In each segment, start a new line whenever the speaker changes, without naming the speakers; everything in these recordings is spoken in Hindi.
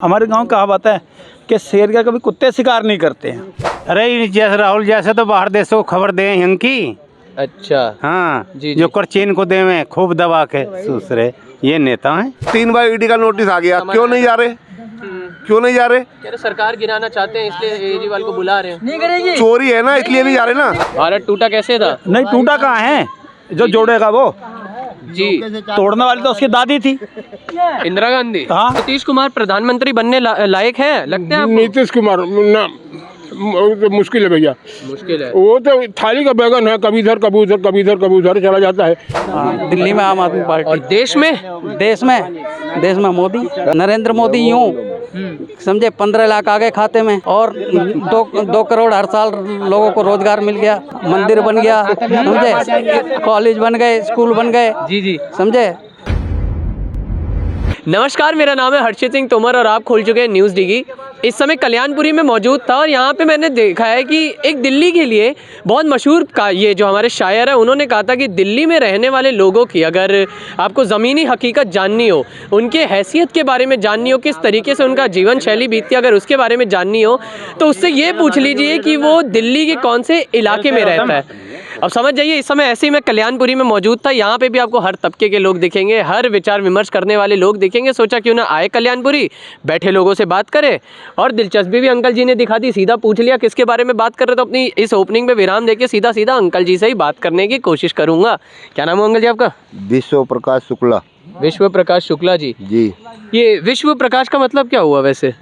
हमारे गांव कहावत है कि शेर का कभी कुत्ते शिकार नहीं करते हैं। अरे जैसे राहुल जैसे तो बाहर देशों को खबर दे यहाँ की। अच्छा हाँ जी, जो चीन को देवे खूब दबा के दूसरे ये नेता हैं।
3 बार ईडी का नोटिस आ गया, क्यों नहीं जा रहे? क्यों नहीं जा रहे?
कह रहे सरकार गिराना चाहते हैं इसलिए केजरीवाल को बुला रहे हैं। नहीं करेगी,
चोरी है ना इसलिए नहीं जा रहे ना।
भारत टूटा कैसे था?
नहीं टूटा कहाँ है, जो जोड़ेगा वो
जी,
तोड़ने वाली तो उसकी दादी थी
इंदिरा गांधी।
हाँ।
नीतीश कुमार प्रधानमंत्री बनने लायक है लगते हैं आपको?
नीतीश कुमार ना मुश्किल है भैया, मुश्किल है। वो तो थाली का बैगन है, कभी इधर कभी उधर कभी इधर कभी उधर चला जाता है।
दिल्ली में आम आदमी पार्टी।
और देश में मोदी, नरेंद्र मोदी यूं
समझे 15 लाख आ गए खाते में और 2 करोड़ हर साल लोगों को रोजगार मिल गया, मंदिर बन गया समझे, कॉलेज बन गए, स्कूल बन गए
जी जी
समझे।
नमस्कार, मेरा नाम है हर्षित सिंह तोमर और आप खोल चुके हैं न्यूज़ डिगी। इस समय कल्याणपुरी में मौजूद था और यहाँ पे मैंने देखा है कि एक दिल्ली के लिए बहुत मशहूर का ये जो हमारे शायर है उन्होंने कहा था कि दिल्ली में रहने वाले लोगों की अगर आपको ज़मीनी हकीकत जाननी हो, उनके हैसियत के बारे में जाननी हो, किस तरीके से उनका जीवन शैली बीतती है, अगर उसके बारे में जाननी हो तो उससे ये पूछ लीजिए कि वो दिल्ली के कौन से इलाके में रहता है। अब समझ जाइए, इस समय ऐसे ही मैं कल्याणपुरी में मौजूद था। यहाँ पे भी आपको हर तबके के लोग दिखेंगे, हर विचार विमर्श करने वाले लोग दिखेंगे। सोचा क्यों ना आए कल्याणपुरी, बैठे लोगों से बात करें और दिलचस्पी भी अंकल जी ने दिखा दी। सीधा पूछ लिया किसके बारे में बात कर रहे, तो अपनी इस ओपनिंग में विराम देके सीधा अंकल जी से ही बात करने की कोशिश करूँगा। क्या नाम है अंकल जी आपका?
विश्व प्रकाश शुक्ला।
विश्व प्रकाश शुक्ला जी। ये विश्व प्रकाश का मतलब क्या हुआ वैसे?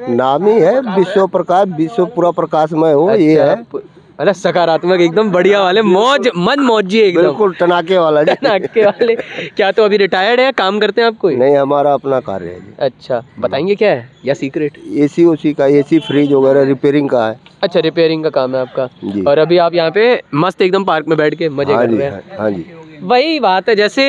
नाम ही है विश्व प्रकाश, विश्व पूरा प्रकाशमय हो। अच्छा, ये है
अरे सकारात्मक, एकदम बढ़िया वाले, मौज मन मौजी एकदम,
बिल्कुल टनाके वाला जी।
टनाके वाले। क्या तो अभी रिटायर्ड है, काम करते हैं आप कोई?
नहीं, हमारा अपना कार्य है जी।
अच्छा, बताएंगे क्या है या सीक्रेट?
एसी उसी का, एसी फ्रिज वगैरह रिपेयरिंग का है।
अच्छा, रिपेयरिंग का काम है आपका
जी।
और अभी आप यहाँ पे मस्त एकदम पार्क में बैठ के मजे कर रहे हैं।
हाँ जी,
वही बात है, जैसे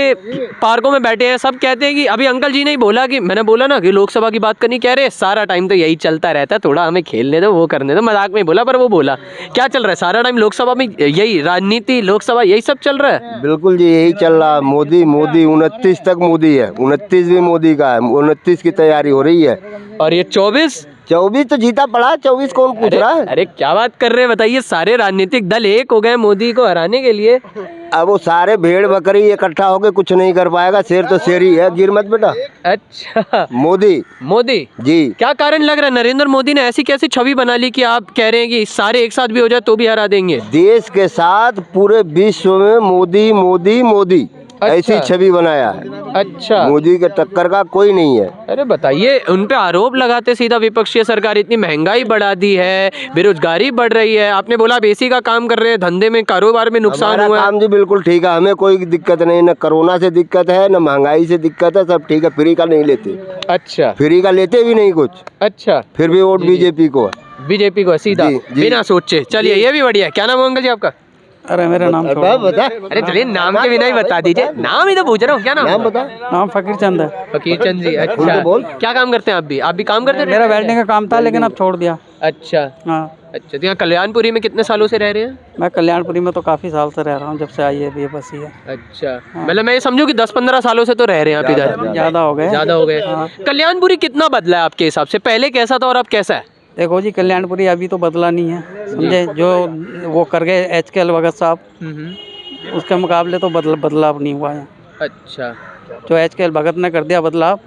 पार्कों में बैठे हैं सब कहते हैं कि अभी अंकल जी ने ही बोला कि मैंने बोला ना कि लोकसभा की बात करनी, कह रहे सारा टाइम तो यही चलता रहता है, थोड़ा हमें खेलने दो, वो करने दो। मजाक में बोला पर वो बोला क्या चल रहा है सारा टाइम लोकसभा में? यही राजनीति, लोकसभा, यही सब चल रहा है।
बिल्कुल जी, यही चल रहा है। मोदी 29 तक मोदी है, 29 भी मोदी का है, 29 की तैयारी हो रही है।
और ये 24
तो जीता पड़ा, 24 कौन पूछ रहा है?
अरे क्या बात कर रहे हैं, बताइए। सारे राजनीतिक दल एक हो गए मोदी को हराने के लिए।
अब वो सारे भेड़ बकरी इकट्ठा होके कुछ नहीं कर पाएगा। शेर तो शेर ही है, गिर मत बेटा।
अच्छा, मोदी
जी,
क्या कारण लग रहा है? नरेंद्र मोदी ने ऐसी कैसी छवि बना ली कि आप कह रहे हैं कि सारे एक साथ भी हो जाए तो भी हरा देंगे?
देश के साथ पूरे विश्व में मोदी मोदी मोदी ऐसी छवि बनाया है।
अच्छा,
मोदी के टक्कर का कोई नहीं है।
अरे बताइए, उन पे आरोप लगाते सीधा विपक्षी सरकार इतनी महंगाई बढ़ा दी है, बेरोजगारी बढ़ रही है। आपने बोला बेसी का काम कर रहे हैं, धंधे में कारोबार में नुकसान हुआ है।
काम जी बिल्कुल ठीक है, हमें कोई दिक्कत नहीं, न कोरोना से दिक्कत है न महंगाई से दिक्कत है, सब ठीक है। फ्री का नहीं लेते।
अच्छा,
फ्री का लेते भी नहीं कुछ।
अच्छा,
फिर भी वोट बीजेपी को है।
बीजेपी को सीधा बिना सोचे। चलिए, ये भी बढ़िया। क्या नाम है अंकल जी आपका?
अरे मेरा नाम
बता।
अरे चलिए, नाम के बिना ही बता दीजिए। नाम ही तो पूछ रहा हूँ, क्या नाम
बता।
नाम फकीर चंद है।
फकीर चंद जी। अच्छा, क्या काम करते हैं आप भी? आप भी काम करते हैं?
मेरा वेल्डिंग का काम था लेकिन अब छोड़ दिया।
अच्छा
हाँ।
अच्छा, तो यहाँ कल्याणपुरी में कितने सालों से रह रहे हैं?
मैं कल्याणपुरी में तो काफी साल से रह रहा हूँ, जब से आई है ये बस ही है।
अच्छा, मतलब मैं ये समझूँ कि 10-15 सालों से तो रह रहे हैं आप इधर?
ज्यादा हो गए।
कल्याणपुरी कितना बदला है आपके हिसाब से? पहले कैसा था और अब कैसा है?
देखो जी, कल्याणपुरी अभी तो बदला नहीं है समझे। जो वो कर गए HKL भगत साहब, उसके मुकाबले तो बदलाव नहीं हुआ है।
अच्छा,
जो HKL भगत ने कर दिया बदलाव,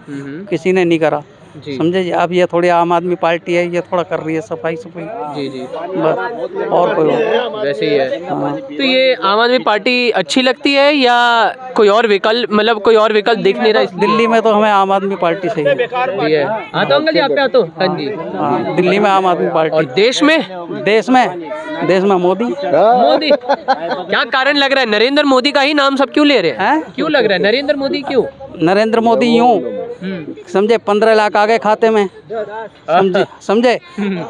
किसी ने नहीं करा समझे जी। अब ये थोड़ी आम आदमी पार्टी है, ये थोड़ा कर रही है सफाई
जी जी,
बस, और कोई
वैसे ही है। तो ये आम आदमी पार्टी अच्छी लगती है या कोई और विकल्प, मतलब कोई और विकल्प दिख नहीं रहा?
दिल्ली में तो हमें आम आदमी पार्टी से ही
है। आता अंकल जी, आप पे आता? हाँ जी,
दिल्ली में आम आदमी पार्टी।
और देश में
मोदी।
क्या कारण लग रहा है? नरेंद्र मोदी का ही नाम सब क्यों ले रहे हैं? क्यों लग रहा है नरेंद्र मोदी? क्यों
नरेंद्र मोदी यूं समझे 15 लाख आ गए खाते में समझे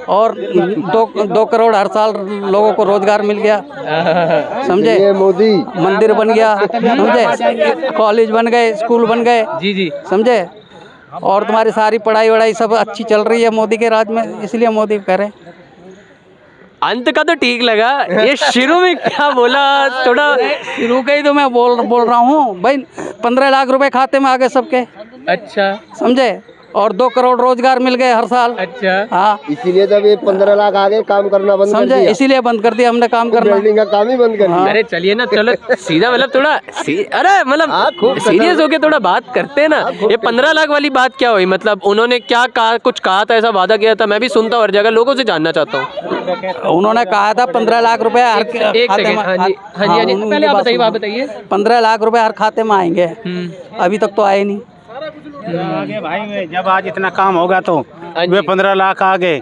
और 2 करोड़ हर साल लोगों को रोजगार मिल गया समझे,
मोदी
मंदिर बन गया समझे, कॉलेज बन गए, स्कूल बन गए
जी जी
समझे, और तुम्हारी सारी पढ़ाई वढ़ाई सब अच्छी चल रही है मोदी के राज में, इसलिए मोदी करे।
अंत का तो ठीक लगा, ये शुरू में क्या बोला? थोड़ा
शुरू का ही तो मैं बोल रहा हूँ भाई। 15 लाख रुपए खाते में आ गए सबके।
अच्छा,
समझे,
और 2 करोड़ रोजगार मिल गए हर साल।
अच्छा।
हाँ,
इसीलिए तब ये 15 लाख आ गए, काम करना बंद कर
समझे,
दिया,
इसीलिए बंद कर दिया हमने काम करना।
बिल्डिंग का काम ही बंद कर दिया।
अरे चलिए ना, चलो सीधा मतलब थोड़ा अरे मतलब सीरियस होके थोड़ा बात करते हैं ना। ये 15 लाख वाली बात क्या हुई? मतलब उन्होंने क्या कहा, कुछ कहा था, ऐसा वादा किया था? मैं भी सुनता हूँ हर जगह, लोगों से जानना चाहता हूँ।
उन्होंने कहा था 15 लाख रुपए हर
एक सेकंड, हाँ जी, हाँ जी, पहले आप बताइए, आप बताइए।
15 लाख रुपए हर खाते में आएंगे, अभी तक तो आए नहीं।
आगे भाई जब आज इतना काम होगा तो वे 15 लाख आ गए,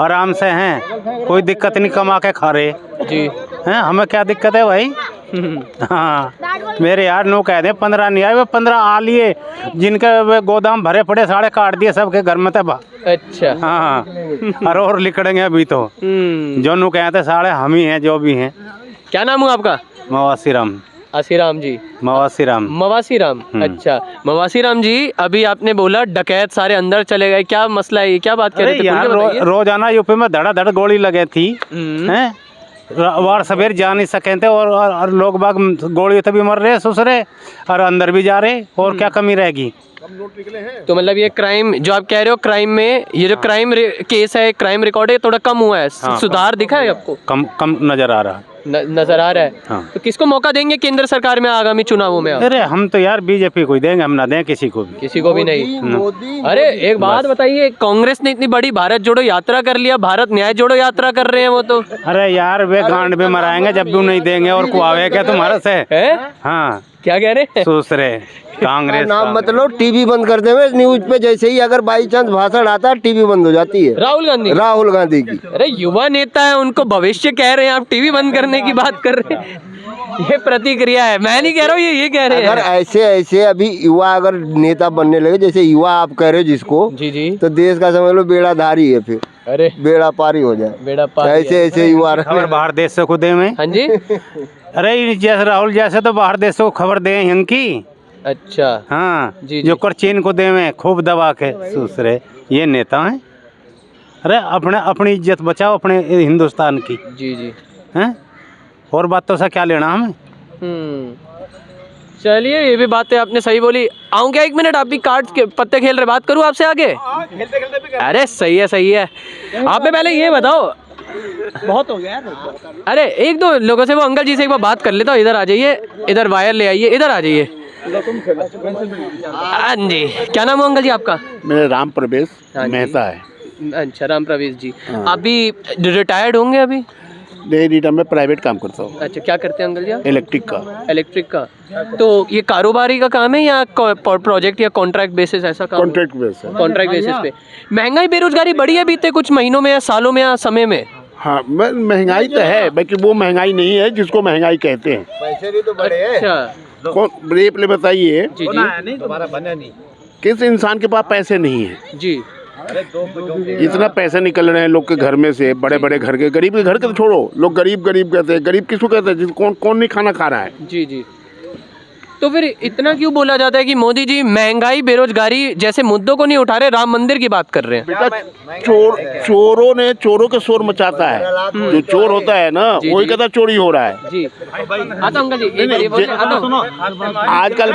आराम से हैं, कोई दिक्कत नहीं, कमा के खा रहे
जी
हैं। हमें क्या दिक्कत है भाई? हाँ, मेरे यार नो कह दे 15 नहीं आए, वे 15 आ लिए, जिनके वे गोदाम भरे पड़े साढ़े काट दिए सबके घर में तब।
अच्छा।
हाँ, और लिखड़ेंगे अभी तो। जो नु कहते साढ़े हम ही हैं, जो भी हैं।
क्या नाम हुआ आपका?
मवासी राम।
आसीराम जी।
मवासी राम।
मवासी राम, अच्छा। मवासी राम जी, अभी आपने बोला डकैत सारे अंदर चले गए, क्या मसला है, क्या बात कर रहे थे?
यार रोजाना यूपी में धड़ाधड़ गोली लगे थी, हैं? वार सवेर जा नहीं सके थे, और लोग बाग गोली तभी मर रहे सुसरे, और अंदर भी जा रहे, और क्या कमी रहेगी?
तो मतलब ये क्राइम जो आप कह रहे हो, क्राइम में ये जो क्राइम केस है, क्राइम रिकॉर्ड है, थोड़ा कम हुआ है, सुधार दिखा है आपको?
कम नजर आ रहा है।
नजर आ रहा है।
हाँ।
तो किसको मौका देंगे केंद्र सरकार में आगामी चुनावों में?
अरे हम तो यार बीजेपी को ही देंगे, हम ना दें किसी को भी।
किसी को भी नहीं। अरे एक बात बताइए, कांग्रेस ने इतनी बड़ी भारत जोड़ो यात्रा कर लिया, भारत न्याय जोड़ो यात्रा कर रहे हैं वो तो।
अरे यार वे गांड भी मराएंगे जब भी नहीं देंगे, और कुआवे क्या तुम्हारे से है? हाँ,
क्या कह रहे हैं?
दूसरे कांग्रेस
नाम मतलब टीवी बंद कर देवे न्यूज पे, जैसे ही अगर बाई चांस भाषण आता है टीवी बंद हो जाती है। राहुल गांधी की।
अरे युवा नेता है, उनको भविष्य कह रहे हैं, आप टीवी बंद करने की बात कर रहे हैं। ये प्रतिक्रिया है, मैं नहीं कह रहा हूँ, ये कह रहे हैं।
अगर ऐसे अभी युवा अगर नेता बनने लगे, जैसे युवा आप कह रहे हो जिसको,
जी, तो
देश का समझ लो बेड़ाधारी है, फिर
अरे
बेड़ा पारी हो जाए,
बेड़ा पारी।
ऐसे युवा
खबर बाहर देश से को दे में।
हाँ जी।
अरे जैसे राहुल जैसे तो बाहर देश को खबर दे इनकी।
अच्छा।
हाँ
जी,
जो कर चीन को दे में खूब दबा के दूसरे, ये नेता हैं। अरे अपनी इज्जत बचाओ अपने हिंदुस्तान की।
जी
हैं, और बातों से क्या लेना हमें?
चलिए, ये भी बातें आपने सही बोली। आऊँ क्या 1 मिनट? आप भी कार्ड के पत्ते खेल रहे, बात करूँ आपसे आगे? अरे सही है। आप पहले ये बताओ, बहुत हो गया। अरे 1-2 लोगों से, वो अंकल जी से एक बार बात कर लेता हूँ। इधर आ जाइए, इधर वायर ले आइए, इधर आ जाइए। हाँ जी, क्या नाम है अंकल जी आपका?
मेरा राम प्रवेश मेहता है।
अच्छा, राम प्रवेश जी। आप भी रिटायर्ड होंगे अभी?
डेयरी में प्राइवेट काम करता हूँ।
अच्छा, क्या करते हैं अंकल जी आप?
इलेक्ट्रिक का।
तो ये कारोबारी का काम है या प्रोजेक्ट या कॉन्ट्रैक्ट बेसिस ऐसा काम?
Contract basis.
कॉन्ट्रैक्ट बेसिस पे। महंगाई बेरोजगारी बढ़ी है बीते कुछ महीनों में या सालों में या समय में?
हाँ, महंगाई तो है, बाकी वो महंगाई नहीं है जिसको महंगाई कहते हैं।
पैसे भी तो बड़े हैं।
अच्छा,
कौन रेप ले बताइए,
जी
किस इंसान के पास पैसे नहीं है?
जी।
इतना पैसे निकल रहे हैं लोग के घर में से, बड़े बड़े घर के, गरीब के घर के तो छोड़ो, लोग गरीब कहते हैं। गरीब किसको कहते हैं? जिसको कौन नहीं खाना खा रहा है। जी। तो फिर इतना क्यों बोला जाता है कि मोदी जी महंगाई बेरोजगारी जैसे मुद्दों को नहीं उठा रहे, राम मंदिर की बात कर रहे हैं? बेटा, चोरों के शोर मचाता है। जो चोर होता है ना, वही कहता चोरी हो रहा है।
जी। आता अंकल जी,
आजकल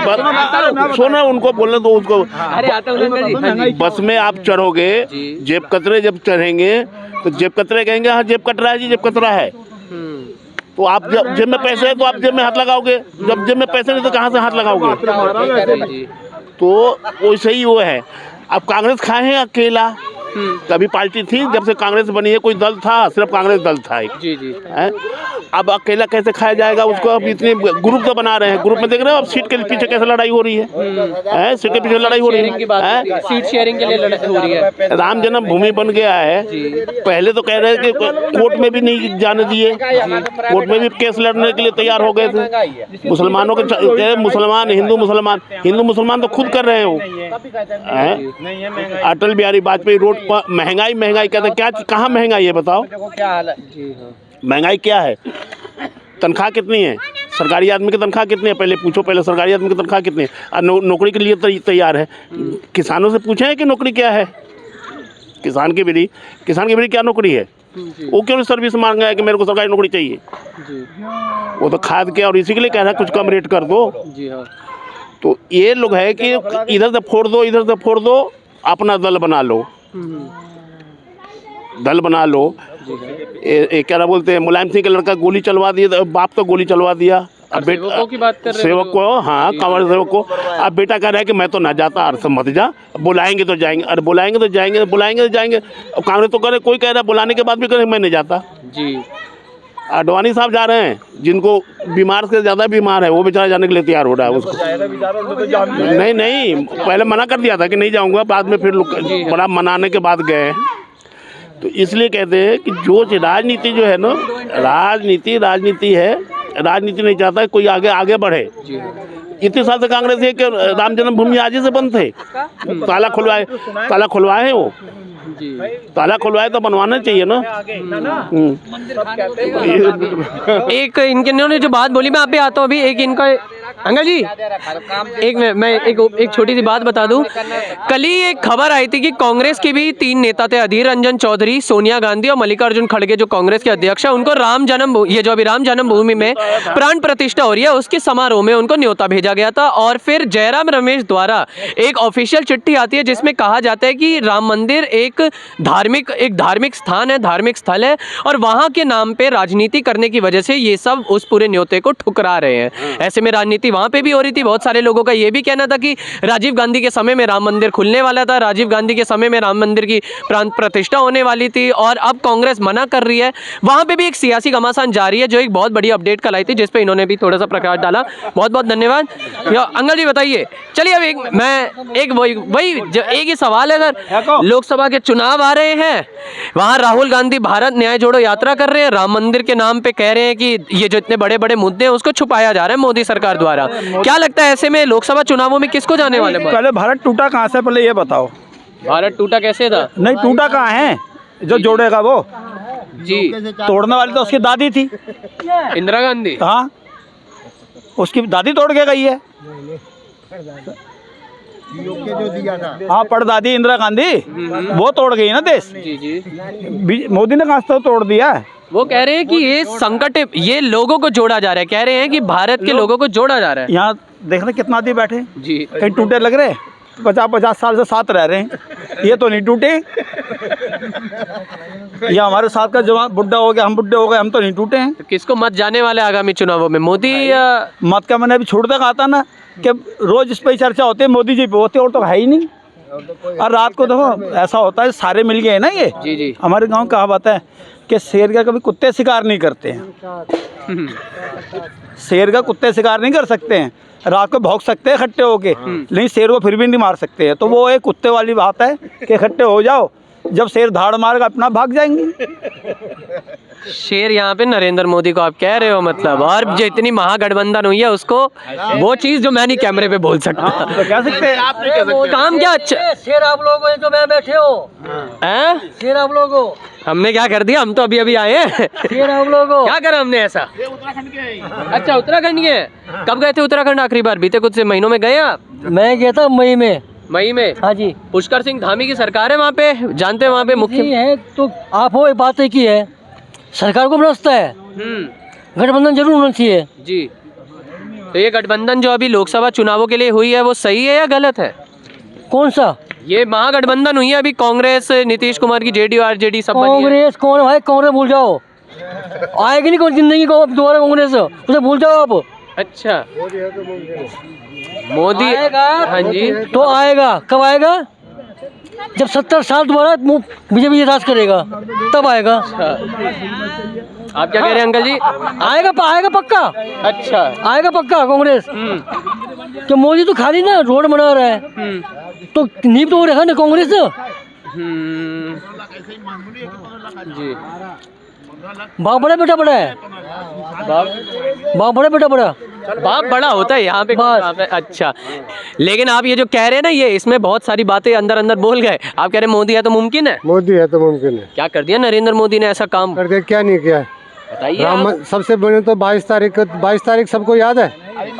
सुनो, उनको बोलने दो उसको।
अरे आता अंकल जी।
बस में आप चढ़ोगे, जेब कतरे जब चढ़ेंगे तो जेब कतरे कहेंगे, हाँ जेब कतरा है जी, जेब कतरा है। तो आप जब जेब में पैसे है तो आप जेब में हाथ लगाओगे, जब जेब में पैसे नहीं तो कहाँ से हाथ लगाओगे? तो वैसे ही वो है। अब कांग्रेस खाए हैं अकेला, कभी पार्टी थी, जब से कांग्रेस बनी है कोई दल था, सिर्फ कांग्रेस दल था एक। जी। अब अकेला कैसे खाया जाएगा उसको? अब इतने ग्रुप तो बना रहे हैं, ग्रुप में देख रहे हो अब सीट के पीछे कैसे लड़ाई हो रही है, सीट के पीछे लड़ाई हो रही है,
सीट शेयरिंग के लिए लड़ाई हो रही है।
राम जन्मभूमि बन गया है, पहले तो कह रहे थे कि कोर्ट में भी नहीं जाने दिए, कोर्ट में भी केस लड़ने के लिए तैयार हो गए थे। मुसलमानों के हिंदू मुसलमान तो खुद कर रहे हो। अटल बिहारी वाजपेयी रोड पर महंगाई कहते क्या, कहाँ महंगाई है बताओ? महंगाई क्या है? तनख्वाह कितनी है? सरकारी आदमी की तनख्वाह कितनी है? पहले पूछो, पहले सरकारी आदमी की तनख्वाह कितनी है? नौकरी के लिए तैयार है। किसानों से पूछे कि नौकरी क्या है? किसान की भी क्या नौकरी है? वो क्यों सर्विस मांग रहा है कि मेरे को सरकारी नौकरी चाहिए? वो तो खाद के और इसी के लिए कह रहा है कुछ कम रेट कर दो। तो ये लोग है कि इधर से फोड़ दो, इधर से फोड़ दो, अपना दल बना लो, दल बना लो। क्या ना बोलते हैं, मुलायम सिंह का लड़का गोली चलवा दिया, बाप तो गोली चलवा दिया। अब
सेवकों की बात कर रहे
सेवक को, हाँ कंवर सेवक को। अब बेटा कह रहा है कि मैं तो ना जाता, अरे मत जा, बुलाएंगे तो जाएंगे, अरे बुलाएंगे तो जाएंगे, बुलाएंगे तो जाएंगे। अब कांग्रेस तो करे, कोई कह रहा है बुलाने के बाद भी करे मैं नहीं जाता
जी।
आडवाणी साहब जा रहे हैं, जिनको बीमार से ज़्यादा बीमार है, वो बेचारा जाने के लिए तैयार हो रहा है। उसको नहीं नहीं, पहले मना कर दिया था कि नहीं जाऊंगा, बाद में फिर बड़ा मनाने के बाद गए। तो इसलिए कहते हैं कि जो राजनीति जो है ना, राजनीति है, राजनीति नहीं चाहता है कोई आगे आगे बढ़े। इतने साल से कांग्रेस है कि राम जन्मभूमि आज ही से बंद थे, ताला खुलवाए हैं वो, ताला खुलवाए तो बनवाना चाहिए ना।
एक इन्होंने जो बात बोली, मैं आप पे आता हूँ अभी। एक इनका अंकल जी, एक छोटी सी बात बता दूं। कल ही एक खबर आई थी कि कांग्रेस के भी 3 नेता थे, अधीर रंजन चौधरी, सोनिया गांधी और मल्लिकार्जुन खड़गे, जो कांग्रेस के अध्यक्ष है। उनको राम जन्मभूमि में प्राण प्रतिष्ठा हो रही है, उसके समारोह में उनको न्योता भेजा गया था। और फिर जयराम रमेश द्वारा एक ऑफिशियल चिट्ठी आती है जिसमें कहा जाता है कि राम मंदिर एक धार्मिक स्थान है, धार्मिक स्थल है, और वहां के नाम पे राजनीति करने की वजह से ये सब उस पूरे न्योते को ठुकरा रहे हैं। ऐसे में राजनीति वहां पे भी हो रही थी। बहुत सारे लोगों का ये भी कहना था कि राजीव गांधी के समय में राम मंदिर खुलने वाला था, राजीव गांधी के समय में राम मंदिर की प्राण प्रतिष्ठा होने वाली थी, और अब कांग्रेस मना कर रही है। वहां पे भी एक सियासी घमासान जारी है, जो एक बहुत बड़ी अपडेट कल आई थी, जिसपे इन्होंने भी थोड़ा सा प्रकाश डाला। बहुत बहुत धन्यवाद। अंकल जी बताइए, चलिए अब एक ही सवाल है। अगर लोकसभा के चुनाव आ रहे हैं, वहां राहुल गांधी भारत न्याय जोड़ो यात्रा कर रहे हैं, राम मंदिर के नाम पे कह रहे हैं कि ये जो इतने बड़े बड़े मुद्दे हैं उसको छुपाया जा रहा है मोदी सरकार द्वारा। क्या लगता है ऐसे में लोकसभा चुनावों में किसको जाने वाले?
पहले भारत टूटा कहाँ से, पहले ये बताओ।
भारत टूटा कैसे था?
नहीं टूटा कहाँ है, जो जोड़ेगा वो
जी।
तोड़ने वाली तो उसकी दादी थी,
इंदिरा गांधी।
हाँ, उसकी दादी तोड़ के गई है। हाँ, परदादी इंदिरा गांधी, वो तोड़ गई ना देश।
जी जी।
मोदी ने कहाँ से तोड़ दिया है?
वो कह रहे हैं कि ये संकट, ये लोगों को जोड़ा जा रहा है, कह रहे हैं कि भारत के लोगों को जोड़ा जा रहा है।
यहाँ देखना कितना आदमी बैठे
जी,
कहीं टूटे लग रहे, 50-50 साल से साथ रह रहे हैं, ये तो नहीं टूटे। ये हमारे साथ का जवान बुढ़ा हो गया, हम बुढ़े हो गए, हम तो नहीं टूटे हैं।
तो किसको मत जाने वाले आगामी चुनावों में, मोदी या?
मत का मैंने अभी छोड़ तक आता ना कि रोज इस पर चर्चा होती है, मोदी जी पे होती है, और तो है ही नहीं। और रात को देखो ऐसा होता है, सारे मिल गए ना ये।
जी जी।
हमारे गांव कहावत है कि शेर का कभी कुत्ते शिकार नहीं करते हैं। शेर का कुत्ते शिकार नहीं कर सकते हैं, रात को भौंक सकते हैं इकट्ठे होके, लेकिन शेर को फिर भी नहीं मार सकते हैं। तो वो एक कुत्ते वाली बात है कि इकट्ठे हो जाओ, जब शेर धाड़ मारेगा अपना भाग जाएंगे।
शेर यहाँ पे नरेंद्र मोदी को आप कह रहे हो मतलब, और जो इतनी महागठबंधन हुई है उसको, वो चीज जो मैं नहीं कैमरे पे बोल सकता।
तो कह सकते हैं
काम क्या अच्छा?
शेर आप लोग हो जो मैं बैठे हो, शेर आप लोग हो।
हमने क्या कर दिया, हम तो अभी अभी आए हैं।
शेर आप लोग हो।
क्या करा हमने ऐसा? अच्छा, उत्तराखंड के? कब गए थे उत्तराखंड आखिरी बार? बीते कुछ महीनों में गए आप?
मैं गया था मई में।
मई में?
हाँ जी।
पुष्कर सिंह धामी की सरकार है वहाँ पे, जानते हैं वहाँ पे मुख्य
है। तो आप हो, बात एक ही है, सरकार को भरोसा है, गठबंधन जरूर होना चाहिए
जी। तो ये गठबंधन जो अभी लोकसभा चुनावों के लिए हुई है, वो सही है या गलत है?
कौन सा?
ये महागठबंधन हुई है अभी, कांग्रेस, नीतीश कुमार की जेडीयू आरजेडी सब बनी है।
कांग्रेस कौन भाई? कांग्रेस भूल जाओ, आएगी नहीं कौन जिंदगी को दोबारा कांग्रेस, उसे भूल जाओ आप।
अच्छा, मोदी
आएगा,
हाँ जी।
तो आएगा, कब आएगा? जब 70 साल दोबारा बीजेपी राज करेगा, तब आएगा।
आप क्या कह रहे हैं अंकल जी?
आएगा पक्का।
अच्छा,
आएगा पक्का कांग्रेस। तो मोदी तो खाली ना रोड बना रहा है, तो नींव तो रखा ना कांग्रेस।
जी।
बाप बड़ा बेटा बड़ा है, बाप बड़ा बेटा बड़ा,
बाप बड़ा होता है यहाँ पे। अच्छा, लेकिन आप ये जो कह रहे हैं ना, ये इसमें बहुत सारी बातें अंदर अंदर बोल गए। आप कह रहे हैं मोदी है तो मुमकिन है?
मोदी है तो मुमकिन है।
क्या कर दिया नरेंद्र मोदी ने ऐसा काम?
करके क्या नहीं किया?
बताइए आप।
सबसे बड़े तो 22 तारीख सबको याद है।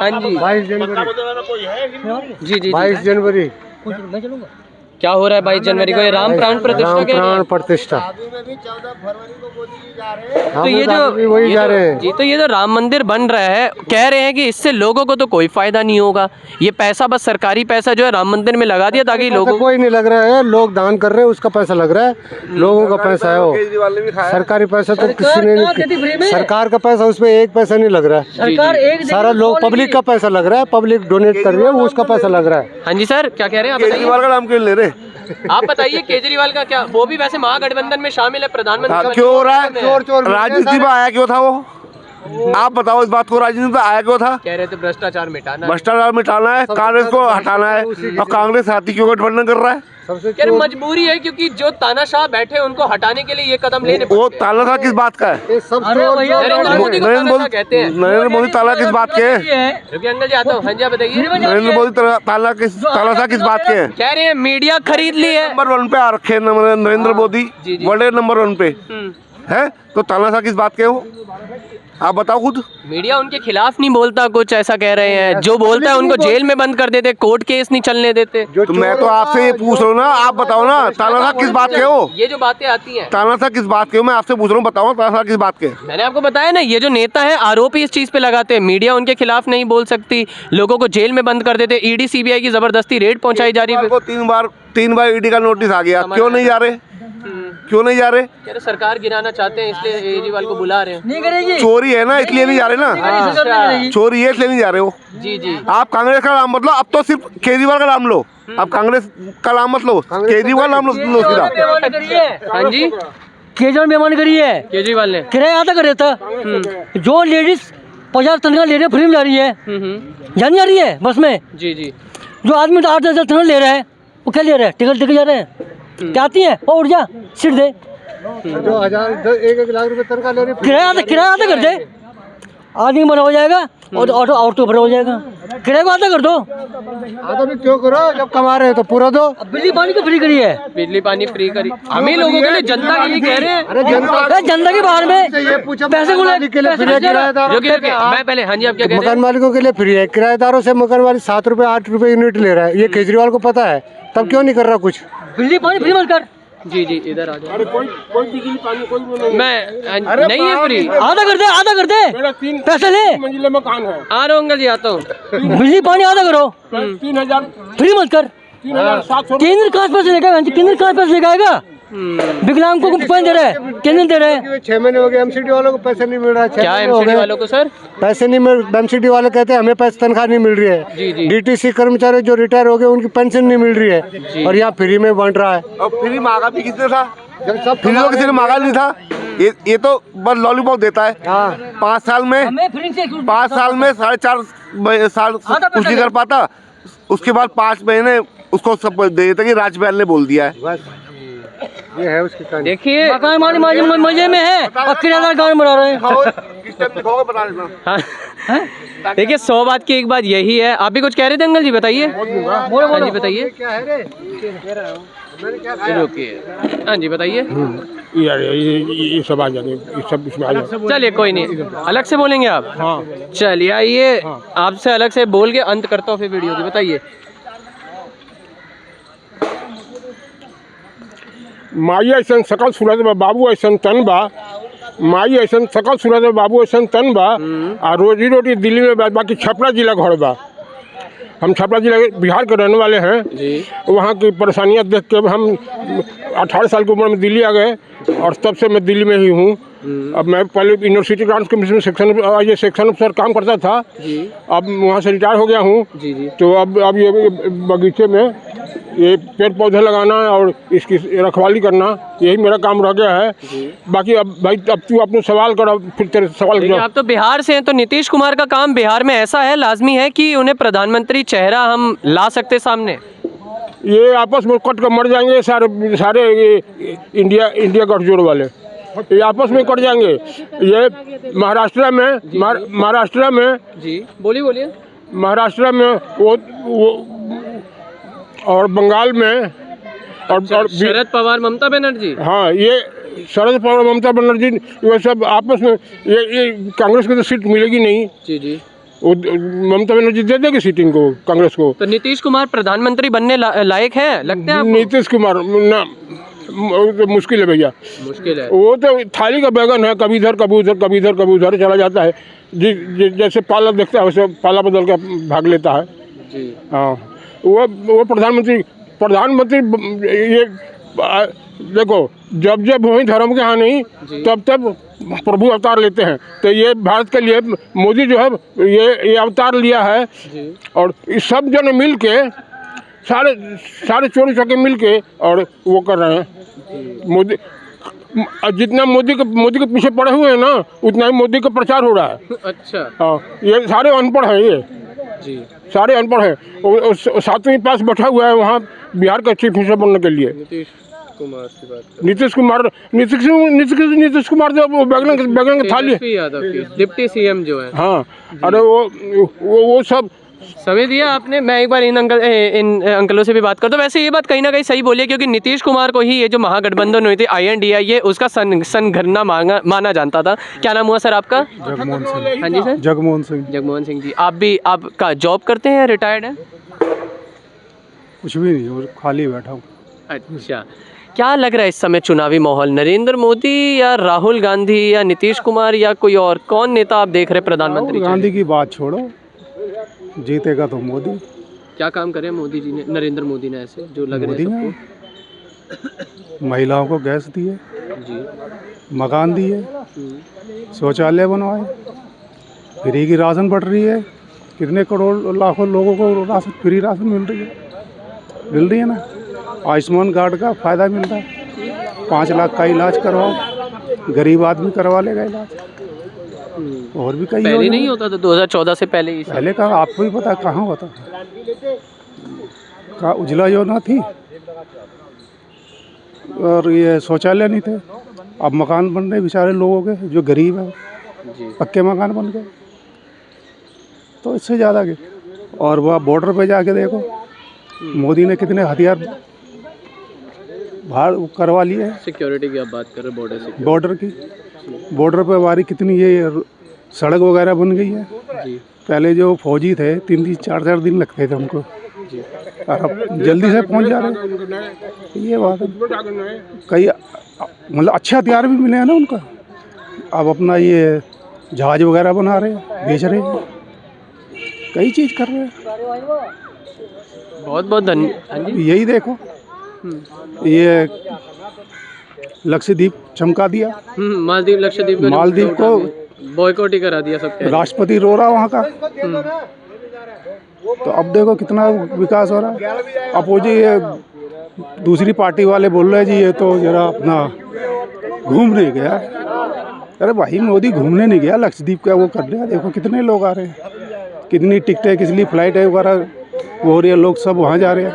हाँ जी,
22 जनवरी।
जी जी।
22 जनवरी।
मैं चलूंगा।
क्या हो रहा है 22 जनवरी को? ये राम प्राण प्रतिष्ठा
राम
कह रहे
प्राण
हैं।
प्रतिष्ठा।
तो ये जो
वही जा रहे हैं।
जी, तो ये जो राम मंदिर बन रहा है, कह रहे हैं कि इससे लोगों को तो कोई फायदा नहीं होगा, ये पैसा बस सरकारी पैसा जो है राम मंदिर में लगा दिया ताकि
पैसा
लोगों
कोई नहीं लग रहा है, लोग दान कर रहे हैं, उसका पैसा लग रहा है, लोगों का पैसा है वो। सरकारी पैसा तो किसी ने नहीं, सरकार का पैसा उसमें एक पैसा नहीं लग रहा है,
सरकार एक
सारा लोग पब्लिक का पैसा लग रहा है, पब्लिक डोनेट कर रही है, वो उसका पैसा लग रहा है।
हाँ जी सर, क्या कह रहे हैं आप? बताइए।
केजरीवाल का नाम क्यों ले रहे?
आप बताइए केजरीवाल का क्या, वो भी वैसे महागठबंधन में शामिल है, प्रधानमंत्री
क्यों हो रहा है? राजनीति में आया क्यों था वो? आप बताओ इस बात को, राजनीति में आया क्यों था?
कह रहे थे भ्रष्टाचार मिटाना है।
भ्रष्टाचार मिटाना है, कांग्रेस को हटाना है, और कांग्रेस साथी क्यों गठबंधन कर रहा है?
कह रहे मजबूरी है क्योंकि जो तानाशाह बैठे हैं उनको हटाने के लिए ये कदम लेने
वो तानाशाह किस बात का है?
नरेंद्र मोदी को तानाशाह कहते हैं।
नरेंद्र मोदी ताला किस बात के हैं?
रुकिए अंकल जी, आता हूँ। हाँ जी, आप बताइए।
नरेंद्र मोदी तानाशाह किस बात के हैं?
कह रहे हैं मीडिया खरीद ली है।
नंबर 1 पे आ रखे हैं नरेंद्र मोदी,
जी, जी।
वर्ल्ड नंबर 1 पे है, तो तानाशाह किस बात के हो? आप बताओ खुद।
मीडिया उनके खिलाफ नहीं बोलता कुछ, ऐसा कह रहे हैं। जो बोलता है उनको जेल में बंद कर देते, कोर्ट केस नहीं चलने देते।
तो मैं तो आपसे ये पूछ रहा हूँ ना, आप बताओ ना तानाशाह किस बात के हो?
ये जो बातें आती हैं,
तानाशाह किस बात के हो? मैं आपसे पूछ रहा हूँ, बताओ तानाशाह किस बात के?
मैंने आपको बताया ना, ये जो नेता है आरोप ही इस चीज पे लगाते हैं, मीडिया उनके खिलाफ नहीं बोल सकती, लोगों को जेल में बंद कर देते, ईडी सीबीआई की जबरदस्ती रेड पहुंचाई जा रही है।
को 3 बार ईडी का नोटिस आ गया, क्यों नहीं जा रहे? क्यों नहीं जा रहे?
कह रहे सरकार गिराना चाहते हैं इसलिए केजरीवाल को बुला रहे हैं।
नहीं करेगी।
चोरी है ना, इसलिए नहीं जा रहे ना।
अच्छा।
चोरी है इसलिए नहीं जा रहे हो।
जी जी।
आप कांग्रेस का नाम मत लो, अब तो सिर्फ केजरीवाल का नाम लो। अब कांग्रेस का नाम मत लो, केजरीवाल नाम लो सीधा।
हाँ जी,
केजरीवाल मेहमान करी है,
केजरीवाल ने
किराया आधा कर रहा था। जो लेडीज 50 तनख्वाह ले रही है, फ्री में जा रही है, जान जा रही है बस में।
जी जी।
जो आदमी 8-10 तनख्वाह ले रहा है, वो क्या ले रहा है? टिकट लेके जा रहे हैं, क्या आती है वो उठ जा सीट दे,
जो 1-1 लाख रुपए तनख्वाह ले रही है,
किराया आधा कर दे, आदमी बना हो जाएगा और ऑटो भरा हो जाएगा। किराया को आधा कर दो।
आधा भी क्यों करो, जब कमा रहे हैं तो पूरा दो।
बिजली पानी को फ्री करी है,
बिजली पानी फ्री करी, हम ही लोगों के लिए, जनता के लिए कह रहे हैं।
अरे
जनता के बाहर में पैसे को
के लिए फ्री है, किराएदार
रुकिए, मैं पहले, हाँ जी, आप क्या कह रहे
मकान मालिकों के लिए फ्री है, किराएदारों से मकान मालिक 7 रुपए 8 रुपए यूनिट ले रहा है। ये केजरीवाल को पता है, तब क्यों नहीं कर रहा कुछ?
बिजली पानी फ्री मत कर।
जी जी, इधर आ जाओ।
अरे कोई बिजली पानी कोई वो नहीं है।
मैं नहीं है फ्री,
आधा कर दे, आधा कर दे,
मेरा 3
पैसे ले।
मंजिला मकान है,
आ रहा हूँ अंकल जी, आता हूँ।
बिजली पानी आधा करो,
3000
फ्री मत कर।
3700
केंद्र कहाँ से पैसे लेगा? केंद्र कहाँ से पैसे लेगा? विकलांग को पैसे दे रहा है, केंद्र दे रहा है।
6 महीने हो गए एमसीडी वालों को पैसे नहीं मिल रहा है। 6
क्या
महीने हो
एमसीडी
गए,
वालों को सर?
पैसे नहीं मिल, एमसीडी वाले कहते हैं हमें पैसे तनख्वाह नहीं मिल रही है।
जी जी।
डीटीसी कर्मचारी जो रिटायर हो गए उनकी पेंशन नहीं मिल रही है, और यहाँ फ्री में बंट रहा है।
और फ्री मांगा भी किसने था?
जब सब
फ्री तो किसी ने मांगा नहीं था। ये तो बस लॉलीपॉप देता है। 5 साल में,
हमें फ्री से
5 साल में 4.5 साल कुछ नहीं कर पाता, उसके बाद 5 महीने उसको सब दे देते कि राजपाल ने बोल दिया है।
बस ये है उसकी कहानी।
देखिए,
मकान मालिक मजे में है और किराएदार गाँव में बना रहे हैं।
हाँ, देखिए 100 बात की एक बात यही है। आप भी कुछ कह रहे थे अंकल जी, बताइए। हाँ जी बताइए।
क्या है रे?
रुकिए, हाँ जी बताइए।
यार ये सब आ जाएंगे, ये सब इसमें आ जाएंगे।
चलिए कोई नहीं, अलग से बोलेंगे आप।
हाँ
चलिए आइए, आपसे अलग से बोल के अंत करता हूँ फिर वीडियो की। बताइए।
माई ऐसा सकल सूरत बा, बाबू ऐसा तन बा। माई ऐसा सकल सूरत बा, बाबू ऐसा तन बा। और रोजी रोटी दिल्ली में बा, बाकी छपरा जिला घर बा। हम छपरा जिला बिहार के रहने वाले हैं
जी।
वहाँ की परेशानियाँ देख के हम 18 साल की उम्र में दिल्ली आ गए, और तब से मैं दिल्ली में ही हूँ। अब मैं पहले यूनिवर्सिटी ग्रांट्स कमीशन में सेक्शन अफसर काम करता था, अब वहाँ से रिटायर हो गया हूँ।
जी जी।
तो अब ये बगीचे में ये पेड़ पौधे लगाना और इसकी रखवाली करना, यही मेरा काम रह गया है। बाकी अब भाई, अब तू अपने सवाल करो, फिर तेरे सवाल
देखिए, आप तो बिहार से हैं, तो नीतीश कुमार का काम बिहार में ऐसा है, लाजमी है कि उन्हें प्रधानमंत्री चेहरा हम ला सकते सामने।
ये आपस में कट कर मर जाएंगे सारे इंडिया गठजोड़ वाले, ये आपस में कट जाएंगे। ये महाराष्ट्र में
जी बोलिए।
महाराष्ट्र में वो और बंगाल में और
शरद पवार, ममता बनर्जी।
हाँ, ये शरद पवार, ममता बनर्जी, ये सब आपस में, ये कांग्रेस को तो सीट मिलेगी नहीं।
जी जी।
वो ममता बनर्जी दे देगी सीट इनको, कांग्रेस को।
तो नीतीश कुमार प्रधानमंत्री बनने लायक है लगता है आपको?
नीतीश कुमार ना, तो मुश्किल है भैया,
मुश्किल है।
वो तो थाली का बैगन है, कभी इधर कभी उधर, कभी इधर कभी उधर चला जाता है। जैसे पाला देखता है वैसे पाला बदल के भाग लेता है
जी।
हाँ, वो प्रधानमंत्री ये देखो, जब जब वही धर्म के यहाँ नहीं तब तब प्रभु अवतार लेते हैं। तो ये भारत के लिए मोदी जो है ये अवतार लिया है और इस सब जन मिल के सारे चोरी चौके मिल के और वो कर रहे हैं। मोदी जितना मोदी के पीछे पड़े हुए हैं ना, उतना ही मोदी का प्रचार हो रहा है।
अच्छा।
हाँ, ये सारे अनपढ़ हैं, ये
जी
सारे अनपढ़ हैं। 7वीं पास बैठा हुआ है वहाँ बिहार का चीफ मिनिस्टर बनने के लिए।
नीतीश कुमार की बात करें।
नीतीश कुमार जो वो बैगन की थाली,
तेजस्वी यादव की डिप्टी सीएम जो है।
हाँ, अरे वो सब
समय दिया आपने। मैं एक बार इन अंकलों से भी बात करता हूँ। वैसे ये बात कहीं ना कहीं सही बोली है, क्योंकि नीतीश कुमार को ही ये जो महागठबंधन हुई थी INDA, ये उसका संघटना माना जानता था। क्या नाम हुआ सर आपका?
जगमोहन सिंह।
हाँ जी सर।
जगमोहन सिंह
जी। आपका जॉब करते हैं या रिटायर्ड है?
कुछ भी नहीं, और खाली बैठा हूँ।
अच्छा, क्या लग रहा है इस समय चुनावी माहौल? नरेंद्र मोदी या राहुल गांधी या नीतीश कुमार या कोई और, कौन नेता आप देख रहे प्रधानमंत्री?
गांधी की बात छोड़ो, जीतेगा तो मोदी।
क्या काम करे मोदी जी ने, नरेंद्र मोदी ने, ऐसे जो लग रहे
मोदी
हैं
ने महिलाओं को गैस दिए,
जी,
मकान दिए, शौचालय बनवाए, फ्री की राशन बढ़ रही है। कितने करोड़ लाखों लोगों को राशन, फ्री राशन मिल रही है ना। आयुष्मान कार्ड का फ़ायदा मिल रहा है। 5 लाख का इलाज करवाओ, गरीब आदमी करवा लेगा इलाज। और भी कई
पहले नहीं होता था 2014 से पहले ही?
पहले का आपको ही पता, कहाँ होता था? कहाँ उजला योजना थी और ये शौचालय नहीं थे। अब मकान बन रहे बेचारे लोगों के, जो गरीब है, पक्के मकान बन गए। तो इससे ज़्यादा के, और वह बॉर्डर पे जाके देखो, मोदी ने कितने हथियार बाहर करवा लिए हैं।
सिक्योरिटी की आप बात कर रहे हैं?
बॉर्डर की, बॉर्डर पे हमारी कितनी ये सड़क वगैरह बन गई है। पहले जो फौजी थे 3-3, 4-4 दिन लगते थे उनको, और अब जल्दी से पहुंच जा रहे हैं। ये बात है। कई मतलब अच्छे हथियार भी मिले हैं ना उनको। अब अपना ये जहाज वगैरह बना रहे हैं, बेच रहे हैं, कई चीज़ कर रहे हैं।
बहुत बहुत धन्यवाद।
यही देखो, ये लक्षद्वीप चमका दिया।
मालदीव, लक्षद्वीप,
मालदीव को
बॉयकॉट ही करा दिया सब।
राष्ट्रपति रो रहा वहाँ का। तो अब देखो कितना विकास हो रहा है। अब वो जी ये दूसरी पार्टी वाले बोल रहे हैं जी ये तो जरा अपना घूमने गया। अरे भाई, मोदी घूमने नहीं गया, लक्षद्वीप का वो कर रहा है। देखो कितने लोग आ रहे हैं, कितनी टिकटें, किस लिए फ्लाइट है वगैरह वो हो रही है, लोग सब वहाँ जा रहे हैं।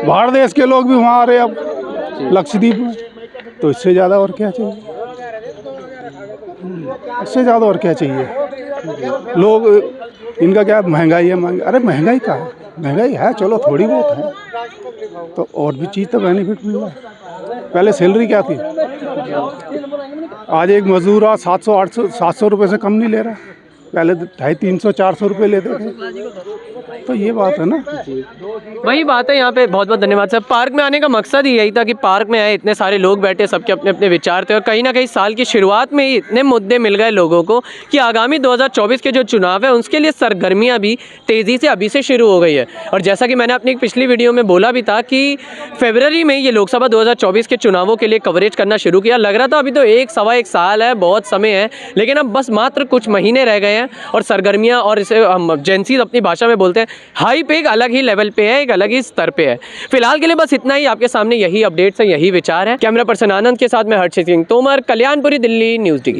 बाहर देश के लोग भी वहाँ आ रहे हैं अब लक्षद्वीप में। तो इससे ज़्यादा और क्या चाहिए? इससे ज़्यादा और क्या चाहिए? लोग इनका क्या महंगाई है, अरे महंगाई का है, महंगाई है चलो थोड़ी बहुत है, तो और भी चीज़ तो बेनिफिट मिल रहा है। पहले सैलरी क्या थी? आज एक मजदूर 700-800-700 रुपये से कम नहीं ले रहा। पहले 250-300-400 रुपये लेते थे। तो ये बात है ना।
वही बात है यहाँ पे। बहुत बहुत धन्यवाद सर। पार्क में आने का मकसद ही यही था कि पार्क में आए, इतने सारे लोग बैठे, सबके अपने अपने विचार थे, और कहीं ना कहीं साल की शुरुआत में ही इतने मुद्दे मिल गए लोगों को कि आगामी 2024 के जो चुनाव है उसके लिए सरगर्मियाँ भी तेज़ी से अभी से शुरू हो गई है। और जैसा कि मैंने अपनी एक पिछली वीडियो में बोला भी था कि फरवरी में ये लोकसभा 2024 के चुनावों के लिए कवरेज करना शुरू किया। लग रहा था अभी तो 1-1.25 साल है, बहुत समय है, लेकिन अब बस मात्र कुछ महीने रह गए हैं और सरगर्मियाँ, और इसे हम जेंसीज अपनी भाषा में बोलते हैं, हाइप एक अलग ही लेवल पे है, एक अलग ही स्तर पे है। फिलहाल के लिए बस इतना ही। आपके सामने यही अपडेट्स है, यही विचार है। कैमरा पर्सन आनंद के साथ मैं हर्षित सिंह तोमर, कल्याणपुरी, दिल्ली, न्यूज़ डिगी।